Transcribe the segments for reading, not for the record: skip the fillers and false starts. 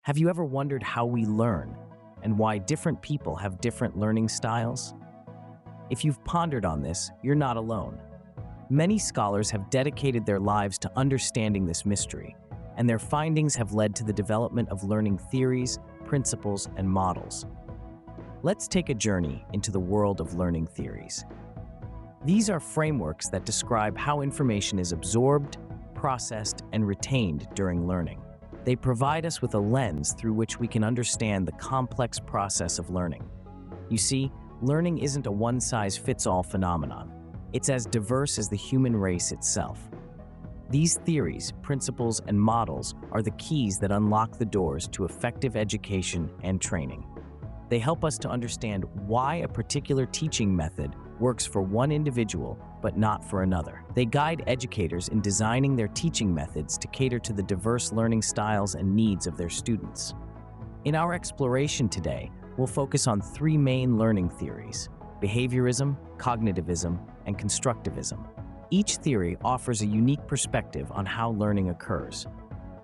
Have you ever wondered how we learn and why different people have different learning styles? If you've pondered on this, you're not alone. Many scholars have dedicated their lives to understanding this mystery, and their findings have led to the development of learning theories, principles, and models. Let's take a journey into the world of learning theories. These are frameworks that describe how information is absorbed, processed, and retained during learning. They provide us with a lens through which we can understand the complex process of learning. You see, learning isn't a one-size-fits-all phenomenon. It's as diverse as the human race itself. These theories, principles, and models are the keys that unlock the doors to effective education and training. They help us to understand why a particular teaching method works for one individual but not for another. They guide educators in designing their teaching methods to cater to the diverse learning styles and needs of their students. In our exploration today, we'll focus on three main learning theories: behaviorism, cognitivism, and constructivism. Each theory offers a unique perspective on how learning occurs.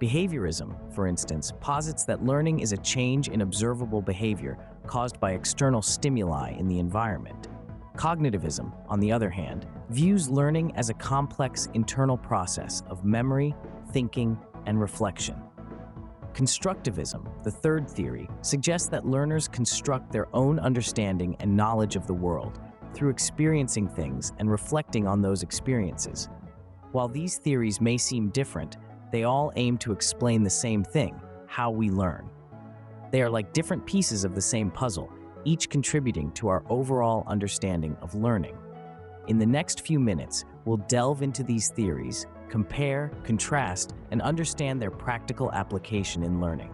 Behaviorism, for instance, posits that learning is a change in observable behavior caused by external stimuli in the environment. Cognitivism, on the other hand, views learning as a complex internal process of memory, thinking, and reflection. Constructivism, the third theory, suggests that learners construct their own understanding and knowledge of the world through experiencing things and reflecting on those experiences. While these theories may seem different, they all aim to explain the same thing: how we learn. They are like different pieces of the same puzzle, each contributing to our overall understanding of learning. In the next few minutes, we'll delve into these theories, compare, contrast, and understand their practical application in learning.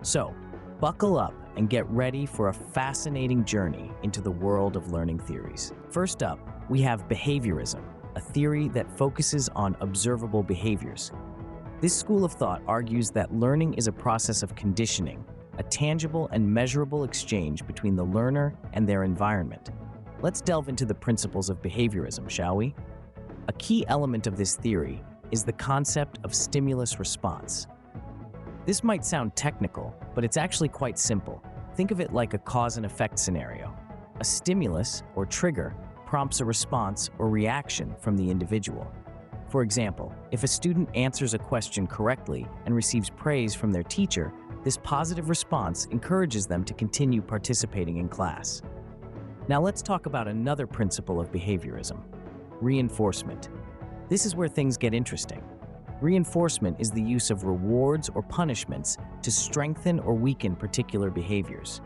So, buckle up and get ready for a fascinating journey into the world of learning theories. First up, we have behaviorism, a theory that focuses on observable behaviors. This school of thought argues that learning is a process of conditioning, a tangible and measurable exchange between the learner and their environment. Let's delve into the principles of behaviorism, shall we? A key element of this theory is the concept of stimulus response. This might sound technical, but it's actually quite simple. Think of it like a cause and effect scenario. A stimulus, or trigger, prompts a response or reaction from the individual. For example, if a student answers a question correctly and receives praise from their teacher, this positive response encourages them to continue participating in class. Now let's talk about another principle of behaviorism: reinforcement. This is where things get interesting. Reinforcement is the use of rewards or punishments to strengthen or weaken particular behaviors.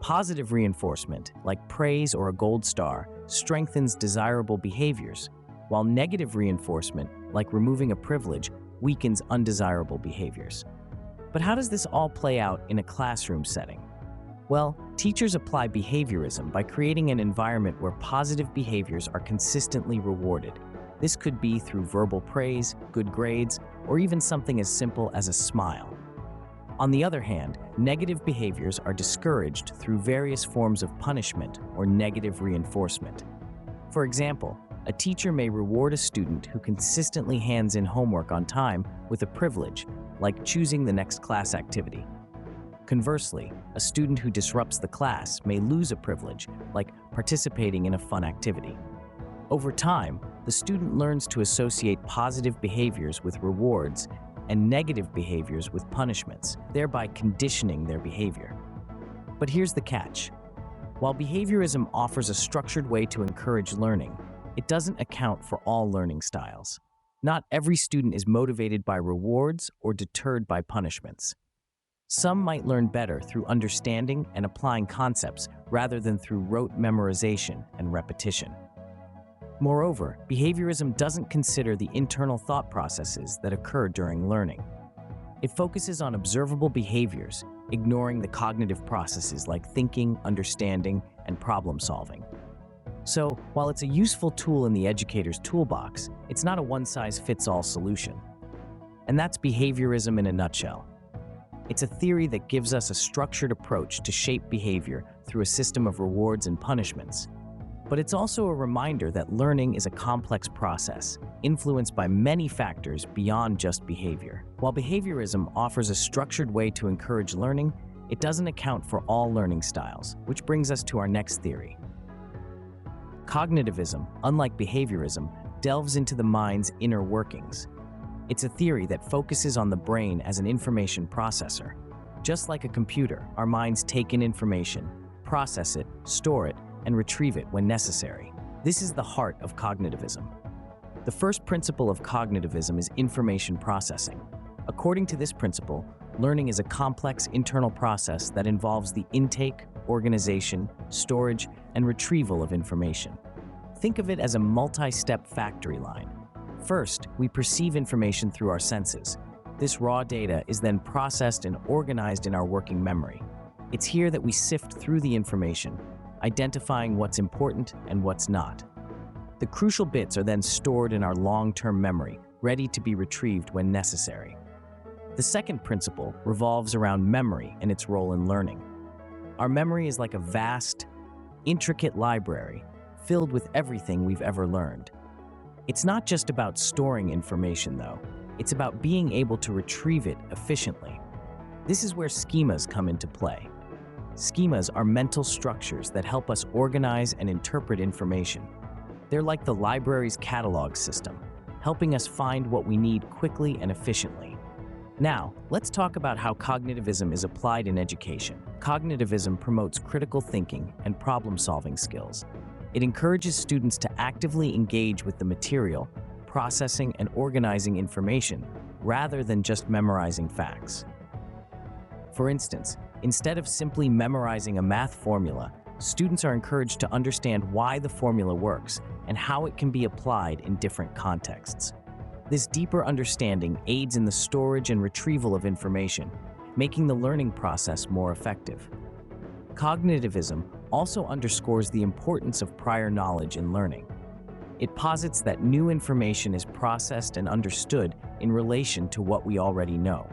Positive reinforcement, like praise or a gold star, strengthens desirable behaviors, while negative reinforcement, like removing a privilege, weakens undesirable behaviors. But how does this all play out in a classroom setting? Well, teachers apply behaviorism by creating an environment where positive behaviors are consistently rewarded. This could be through verbal praise, good grades, or even something as simple as a smile. On the other hand, negative behaviors are discouraged through various forms of punishment or negative reinforcement. For example, a teacher may reward a student who consistently hands in homework on time with a privilege, like choosing the next class activity. Conversely, a student who disrupts the class may lose a privilege, like participating in a fun activity. Over time, the student learns to associate positive behaviors with rewards and negative behaviors with punishments, thereby conditioning their behavior. But here's the catch. While behaviorism offers a structured way to encourage learning, it doesn't account for all learning styles. Not every student is motivated by rewards or deterred by punishments. Some might learn better through understanding and applying concepts rather than through rote memorization and repetition. Moreover, behaviorism doesn't consider the internal thought processes that occur during learning. It focuses on observable behaviors, ignoring the cognitive processes like thinking, understanding, and problem solving. So, while it's a useful tool in the educator's toolbox, it's not a one-size-fits-all solution. And that's behaviorism in a nutshell. It's a theory that gives us a structured approach to shape behavior through a system of rewards and punishments. But it's also a reminder that learning is a complex process, influenced by many factors beyond just behavior. While behaviorism offers a structured way to encourage learning, it doesn't account for all learning styles, which brings us to our next theory. Cognitivism, unlike behaviorism, delves into the mind's inner workings. It's a theory that focuses on the brain as an information processor. Just like a computer, our minds take in information, process it, store it, and retrieve it when necessary. This is the heart of cognitivism. The first principle of cognitivism is information processing. According to this principle, learning is a complex internal process that involves the intake, organization, storage, and retrieval of information. Think of it as a multi-step factory line. First, we perceive information through our senses. This raw data is then processed and organized in our working memory. It's here that we sift through the information, identifying what's important and what's not. The crucial bits are then stored in our long-term memory, ready to be retrieved when necessary. The second principle revolves around memory and its role in learning. Our memory is like a vast, intricate library filled with everything we've ever learned. It's not just about storing information, though. It's about being able to retrieve it efficiently. This is where schemas come into play. Schemas are mental structures that help us organize and interpret information. They're like the library's catalog system, helping us find what we need quickly and efficiently. Now, let's talk about how cognitivism is applied in education. Cognitivism promotes critical thinking and problem-solving skills. It encourages students to actively engage with the material, processing and organizing information, rather than just memorizing facts. For instance, instead of simply memorizing a math formula, students are encouraged to understand why the formula works and how it can be applied in different contexts. This deeper understanding aids in the storage and retrieval of information, making the learning process more effective. Cognitivism also underscores the importance of prior knowledge in learning. It posits that new information is processed and understood in relation to what we already know.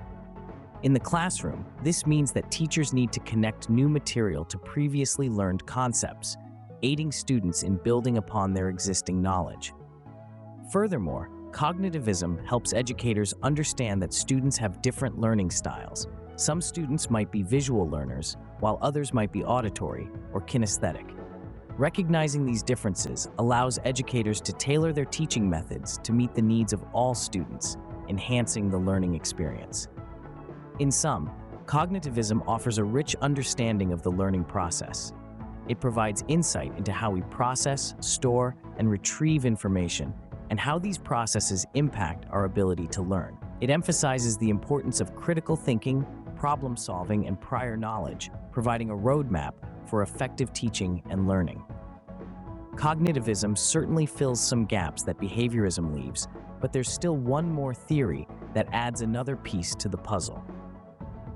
In the classroom, this means that teachers need to connect new material to previously learned concepts, aiding students in building upon their existing knowledge. Furthermore, cognitivism helps educators understand that students have different learning styles. Some students might be visual learners, while others might be auditory or kinesthetic. Recognizing these differences allows educators to tailor their teaching methods to meet the needs of all students, enhancing the learning experience. In sum, cognitivism offers a rich understanding of the learning process. It provides insight into how we process, store, and retrieve information, and how these processes impact our ability to learn. It emphasizes the importance of critical thinking, problem-solving, and prior knowledge, providing a roadmap for effective teaching and learning. Cognitivism certainly fills some gaps that behaviorism leaves, but there's still one more theory that adds another piece to the puzzle.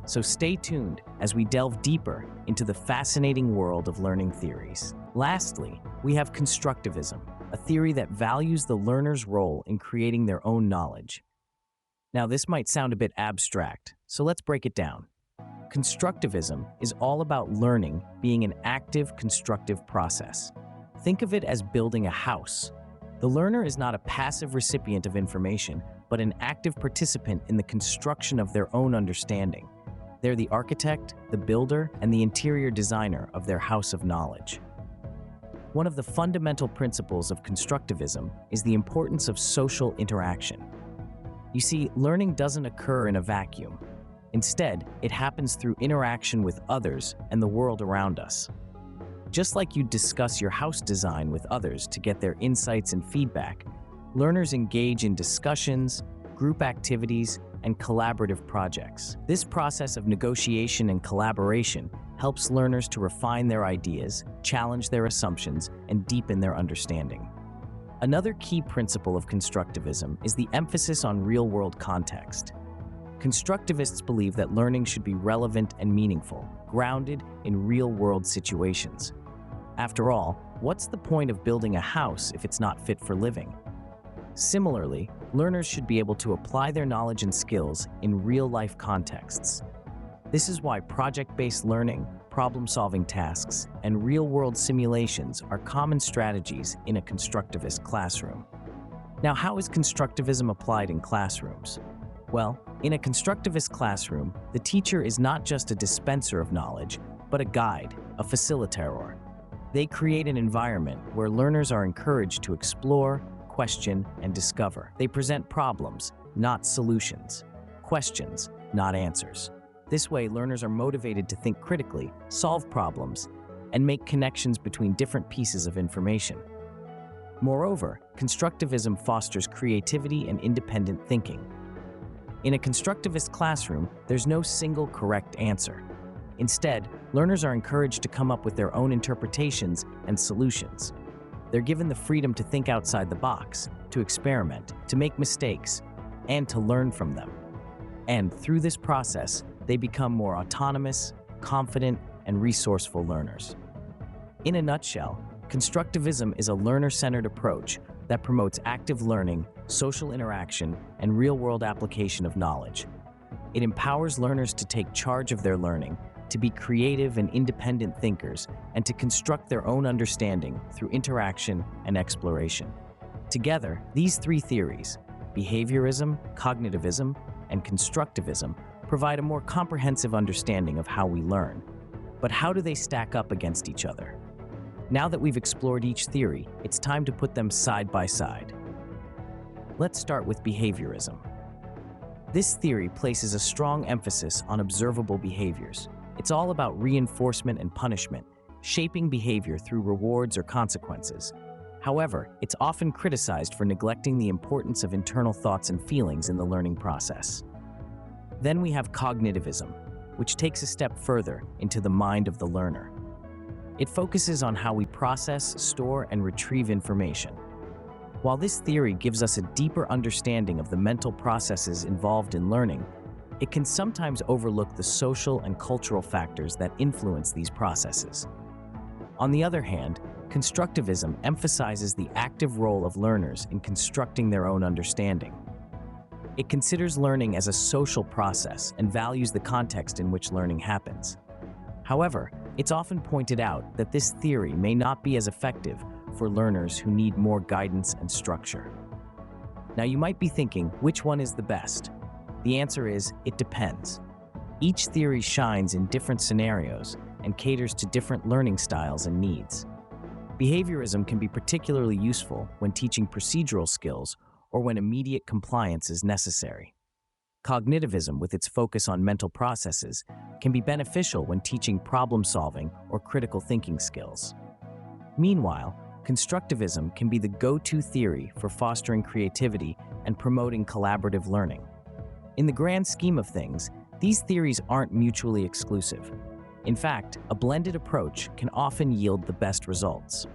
So stay tuned as we delve deeper into the fascinating world of learning theories. Lastly, we have constructivism, a theory that values the learner's role in creating their own knowledge. Now, this might sound a bit abstract, so let's break it down. Constructivism is all about learning being an active, constructive process. Think of it as building a house. The learner is not a passive recipient of information, but an active participant in the construction of their own understanding. They're the architect, the builder, and the interior designer of their house of knowledge. One of the fundamental principles of constructivism is the importance of social interaction. You see, learning doesn't occur in a vacuum. Instead, it happens through interaction with others and the world around us. Just like you'd discuss your house design with others to get their insights and feedback, learners engage in discussions, group activities, and collaborative projects. This process of negotiation and collaboration helps learners to refine their ideas, challenge their assumptions, and deepen their understanding. Another key principle of constructivism is the emphasis on real-world context. Constructivists believe that learning should be relevant and meaningful, grounded in real-world situations. After all, what's the point of building a house if it's not fit for living? Similarly, learners should be able to apply their knowledge and skills in real-life contexts. This is why project-based learning, problem-solving tasks, and real-world simulations are common strategies in a constructivist classroom. Now, how is constructivism applied in classrooms? Well, in a constructivist classroom, the teacher is not just a dispenser of knowledge, but a guide, a facilitator. They create an environment where learners are encouraged to explore, question, and discover. They present problems, not solutions. Questions, not answers. This way, learners are motivated to think critically, solve problems, and make connections between different pieces of information. Moreover, constructivism fosters creativity and independent thinking. In a constructivist classroom, there's no single correct answer. Instead, learners are encouraged to come up with their own interpretations and solutions. They're given the freedom to think outside the box, to experiment, to make mistakes, and to learn from them. And through this process, they become more autonomous, confident, and resourceful learners. In a nutshell, constructivism is a learner-centered approach that promotes active learning, social interaction, and real-world application of knowledge. It empowers learners to take charge of their learning, to be creative and independent thinkers, and to construct their own understanding through interaction and exploration. Together, these three theories, behaviorism, cognitivism, and constructivism, provide a more comprehensive understanding of how we learn. But how do they stack up against each other? Now that we've explored each theory, it's time to put them side by side. Let's start with behaviorism. This theory places a strong emphasis on observable behaviors. It's all about reinforcement and punishment, shaping behavior through rewards or consequences. However, it's often criticized for neglecting the importance of internal thoughts and feelings in the learning process. Then we have cognitivism, which takes a step further into the mind of the learner. It focuses on how we process, store, and retrieve information. While this theory gives us a deeper understanding of the mental processes involved in learning, it can sometimes overlook the social and cultural factors that influence these processes. On the other hand, constructivism emphasizes the active role of learners in constructing their own understanding. It considers learning as a social process and values the context in which learning happens. However, it's often pointed out that this theory may not be as effective for learners who need more guidance and structure. Now, you might be thinking, which one is the best? The answer is, it depends. Each theory shines in different scenarios and caters to different learning styles and needs. Behaviorism can be particularly useful when teaching procedural skills or when immediate compliance is necessary. Cognitivism, with its focus on mental processes, can be beneficial when teaching problem-solving or critical thinking skills. Meanwhile, constructivism can be the go-to theory for fostering creativity and promoting collaborative learning. In the grand scheme of things, these theories aren't mutually exclusive. In fact, a blended approach can often yield the best results.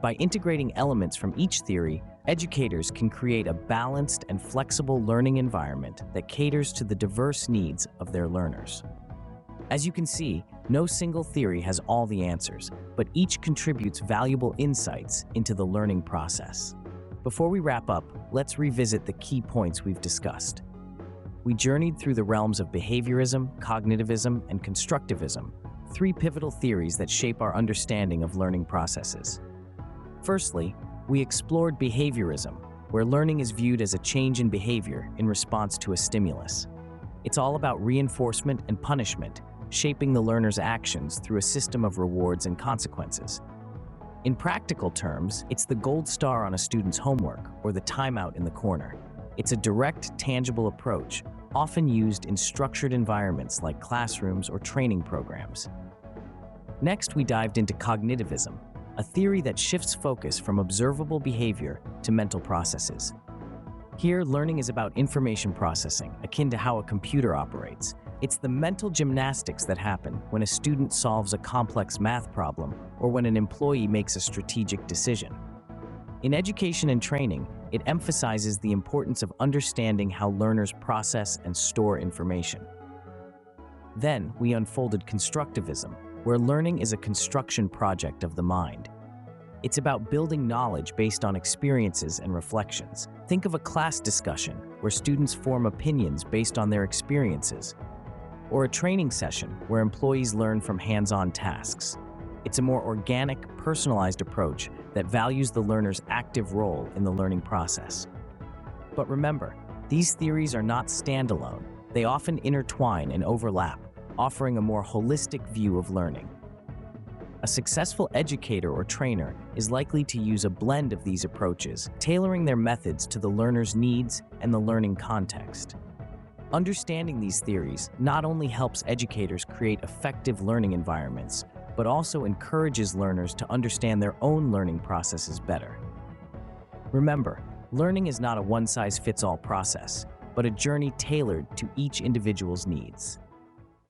By integrating elements from each theory, educators can create a balanced and flexible learning environment that caters to the diverse needs of their learners. As you can see, no single theory has all the answers, but each contributes valuable insights into the learning process. Before we wrap up, let's revisit the key points we've discussed. We journeyed through the realms of behaviorism, cognitivism, and constructivism, three pivotal theories that shape our understanding of learning processes. Firstly, we explored behaviorism, where learning is viewed as a change in behavior in response to a stimulus. It's all about reinforcement and punishment, shaping the learner's actions through a system of rewards and consequences. In practical terms, it's the gold star on a student's homework or the timeout in the corner. It's a direct, tangible approach, often used in structured environments like classrooms or training programs. Next, we dived into cognitivism, a theory that shifts focus from observable behavior to mental processes. Here, learning is about information processing, akin to how a computer operates. It's the mental gymnastics that happen when a student solves a complex math problem or when an employee makes a strategic decision. In education and training, it emphasizes the importance of understanding how learners process and store information. Then, we unfolded constructivism, where learning is a construction project of the mind. It's about building knowledge based on experiences and reflections. Think of a class discussion where students form opinions based on their experiences. or a training session where employees learn from hands-on tasks. It's a more organic, personalized approach that values the learner's active role in the learning process. But remember, these theories are not standalone. They often intertwine and overlap, offering a more holistic view of learning. A successful educator or trainer is likely to use a blend of these approaches, tailoring their methods to the learner's needs and the learning context. Understanding these theories not only helps educators create effective learning environments, but also encourages learners to understand their own learning processes better. Remember, learning is not a one-size-fits-all process, but a journey tailored to each individual's needs.